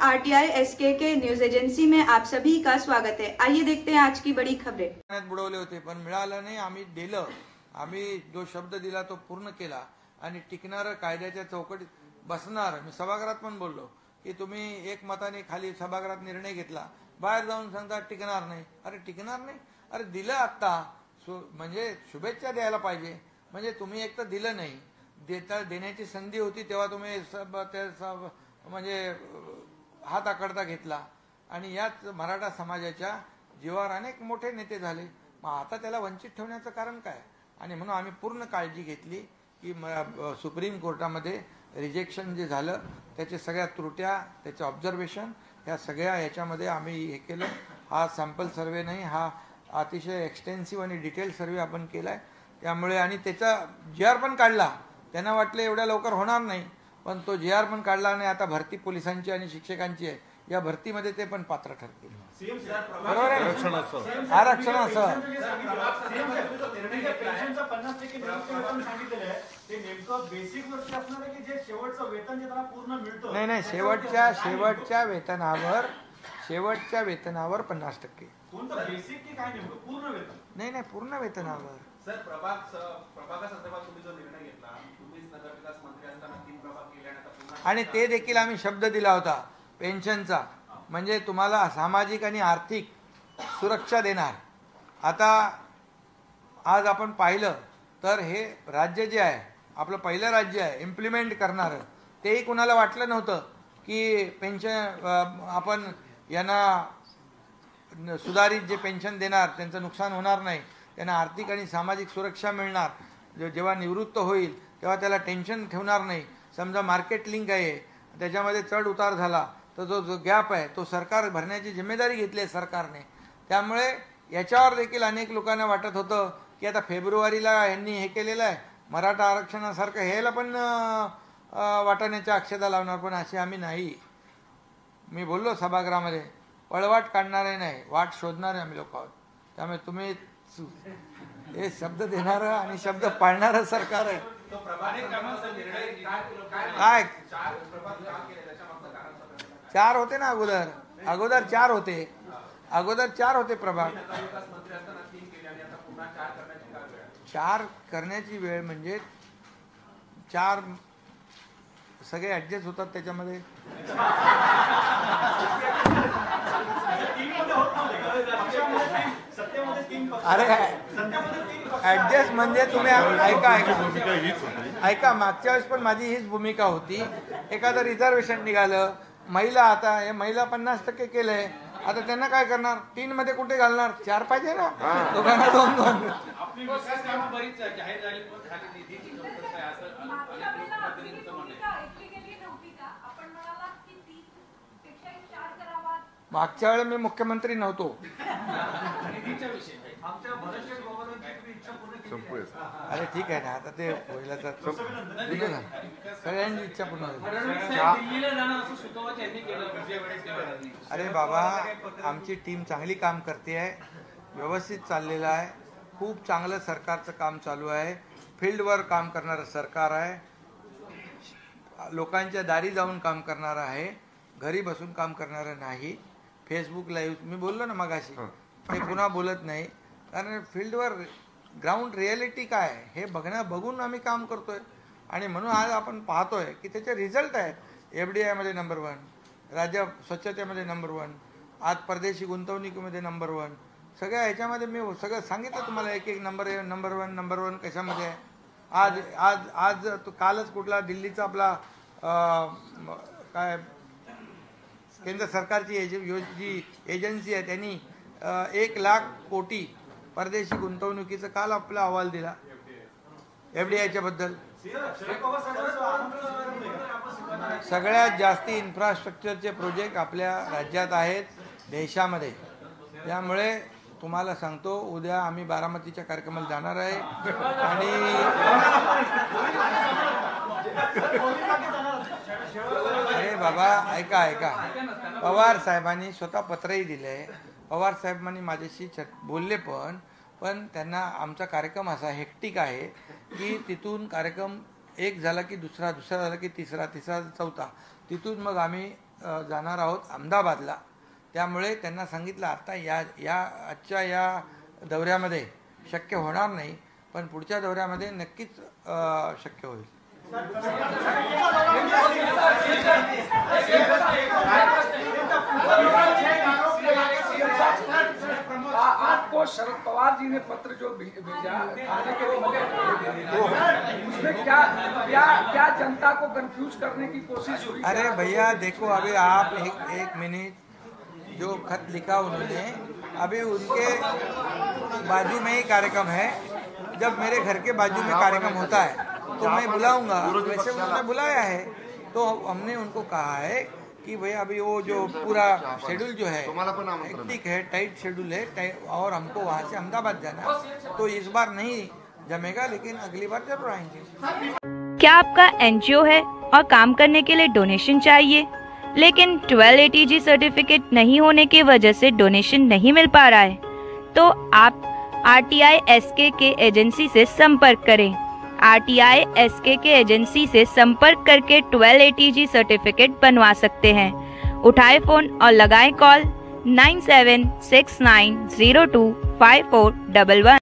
RTI SKK news agency में आप सभी का स्वागत है। आइए देखते हैं आज की बड़ी खबरें। बुडवले होते पण मिळालं नाही, आम्ही दिलं, आम्ही जो शब्द दिला तो पूर्ण केला आणि टिकणार कायद्याच्या चौकटीत बसणार। मी सभागृहात पण बोललो की तुम्ही एक मताने खाली सभागृहात निर्णय घेतला, बाहेर जाऊन सांगता टिकणार नाही। अरे टिकणार नाही, अरे दिलं आता म्हणजे शुभेच्छा द्यायला पाहिजे। म्हणजे तुम्ही एक तर दिलं नाही, देण्याची संधी होती तेव्हा तुम्ही म्हणजे हात आकडता घेतला आणि याच मराठा समाजाच्या जीवावर अनेक मोठे नेते झाले। मग आता त्याला वंचित ठेवण्याचं कारण काय? आणि म्हणून आम्ही पूर्ण काळजी घेतली की सुप्रीम कोर्टामध्ये रिजेक्शन जे झालं त्याचे सगळ्या त्रुट्या, त्याचे ऑब्झर्वेशन, या सगळ्या याच्यामध्ये आम्ही हे केलं। हा सॅम्पल सर्वे नाही, हा अतिशय एक्सटेन्सिव्ह आणि डिटेल सर्वे आपण केलाय। त्यामुळे आणि त्याचा GR पण काढला। त्यांना वाटलं एवढ्या लवकर होणार नाही, पण तो GR पण काढला आणि आता भरती पोलिसांची आणि शिक्षकांची आहे, या भरतीमध्ये ते पण पात्र ठरतील। बरोबर आहे, आरक्षणासह नाही, शेवटच्या वेतनावर 50%। नाही, पूर्ण वेतनावर। सर, प्रभागासंदर्भात तुम्ही जो निर्णय घेतला, तुम्हीच नगरविकास मंत्री असताना 3 प्रभाग केले आणि ते देखील आम्ही शब्द दिला होता पेन्शनचा, म्हणजे तुम्हाला सामाजिक आणि आर्थिक सुरक्षा देणार। आता आज आपण पाहिलं तर हे राज्य जे आहे, आपलं पहिलं राज्य आहे इम्प्लिमेंट करणार, तेही कुणाला वाटलं नव्हतं की पेन्शन आपण यांना सुधारित जे पेन्शन देणार त्यांचं नुकसान होणार नाही, त्यांना आर्थिक आणि सामाजिक सुरक्षा मिळणार। जेव्हा निवृत्त होईल तेव्हा त्याला टेन्शन ठेवणार नाही। समजा मार्केट लिंक आहे, त्याच्यामध्ये चढ उतार झाला तर जो गॅप आहे तो सरकार भरण्याची जिम्मेदारी घेतली आहे सरकारने। त्यामुळे याच्यावर देखील अनेक लोकांना वाटत होतं की आता फेब्रुवारीला यांनी हे केलेलं आहे मराठा आरक्षणासारखं, ह्याला पण वाटाण्याच्या अक्षता लावणार, पण असे आम्ही नाही। मी बोललो सभागृहामध्ये, पळवाट काढणारे नाही, वाट शोधणारे आम्ही लोक आहोत। त्यामुळे तुम्ही हे शब्द देणारं आणि शब्द पाळणारं सरकार आहे। काय 4 होते ना, अगोदर 4 होते प्रभाग। 4 करण्याची वेळ म्हणजे 4 सगळे ऍडजस्ट होतात त्याच्यामध्ये। अरे ऍडजस्ट म्हणजे तुम्ही ऐका, मागच्या वेळेस पण माझी हीच भूमिका होती। एखादं रिझर्वेशन निघालं, महिला, आता हे महिला 50% केलंय, आता त्यांना काय करणार? 3 मध्ये कुठे घालणार? 4 पाहिजे ना, दोघांना 2-2। मागच्या वेळेला मी मुख्यमंत्री नव्हतो। अरे ठीक आहे ना, आता ते होईल, सगळ्यांची इच्छा पूर्ण होईल। अरे बाबा, आमची टीम चांगली काम करते आहे, व्यवस्थित चाललेलं आहे, खूप चांगलं सरकारचं काम चालू आहे। फील्डवर काम करणारं सरकार आहे, लोकांच्या दारी जाऊन काम करणारं आहे, घरी बसून काम करणारं नाही। फेसबुक लाईव्ह मी बोललो ना मगाशी, ते पुन्हा बोलत नाही, कारण फील्डवर ग्राउंड रियालिटी काय आहे हे बघून आम्ही काम करतोय। आणि म्हणून आज आपण पाहतोय की त्याचे रिझल्ट आहेत। FDI मध्ये नंबर 1, राज्य स्वच्छतेमध्ये नंबर 1, आज परदेशी गुंतवणुकीमध्ये नंबर 1, सगळ्या ह्याच्यामध्ये मी सगळं सांगितलं तुम्हाला, एक नंबर वन कशामध्ये आहे। आज कालच कुठला दिल्लीचा आपला काय केंद्र सरकारची जी एजन्सी आहे त्यांनी 1 लाख कोटी परदेशी गुंतवणुकीचा काल आपला अहवाल दिला FDIच्या बद्दल। सगळ्यात जास्ती इन्फ्रास्ट्रक्चरचे प्रोजेक्ट आपल्या राज्यात आहेत, देशामध्ये। त्यामुळे तुम्हाला सांगतो, उद्या आम्ही बारामतीच्या कार्यक्रमाला जाणार आहे आणि अरे बाबा ऐका, पवार साहेबांनी स्वतः पत्रही दिले। पवार साहेबांनी माझ्याशी बोलले, पण त्यांना आमचा कार्यक्रम असा हेक्टिक आहे की तिथून कार्यक्रम एक झाला की दुसरा झाला की तिसरा चौथा, तिथून मग आम्ही जाणार आहोत अहमदाबादला. त्यामुळे त्यांना सांगितलं आता आजच्या या दौऱ्यामध्ये शक्य होणार नाही, पण पुढच्या दौऱ्यामध्ये नक्कीच शक्य होईल. आपको शरद पवार जी ने पत्र जो भेजा उसमें क्या जनता को कंफ्यूज करने की कोशिश हुई? अरे भैया देखो, अभी आप एक मिनट, जो खत लिखा उन्होंने, अभी उनके बाजू में ही कार्यक्रम है. जब मेरे घर के बाजू में कार्यक्रम होता है तो मैं बुलाऊंगा. वैसे उन्होंने बुलाया है तो हमने उनको कहा है कि भैया अभी वो जो पूरा शेड्यूल जो है हेक्टिक है, टाइट शेड्यूल है, और हमको वहाँ से अहमदाबाद जाना, तो इस बार नहीं जमेगा, लेकिन अगली बार जरूर आएंगे. क्या आपका एनजीओ है और काम करने के लिए डोनेशन चाहिए, लेकिन 1280G सर्टिफिकेट नहीं होने की वजह से डोनेशन नहीं मिल पा रहा है, तो आप RTI SKK एजेंसी से संपर्क करें. RTI SKK एजेंसी से संपर्क करके 1280G सर्टिफिकेट बनवा सकते हैं. उठाए फोन और लगाएं कॉल 9769025411.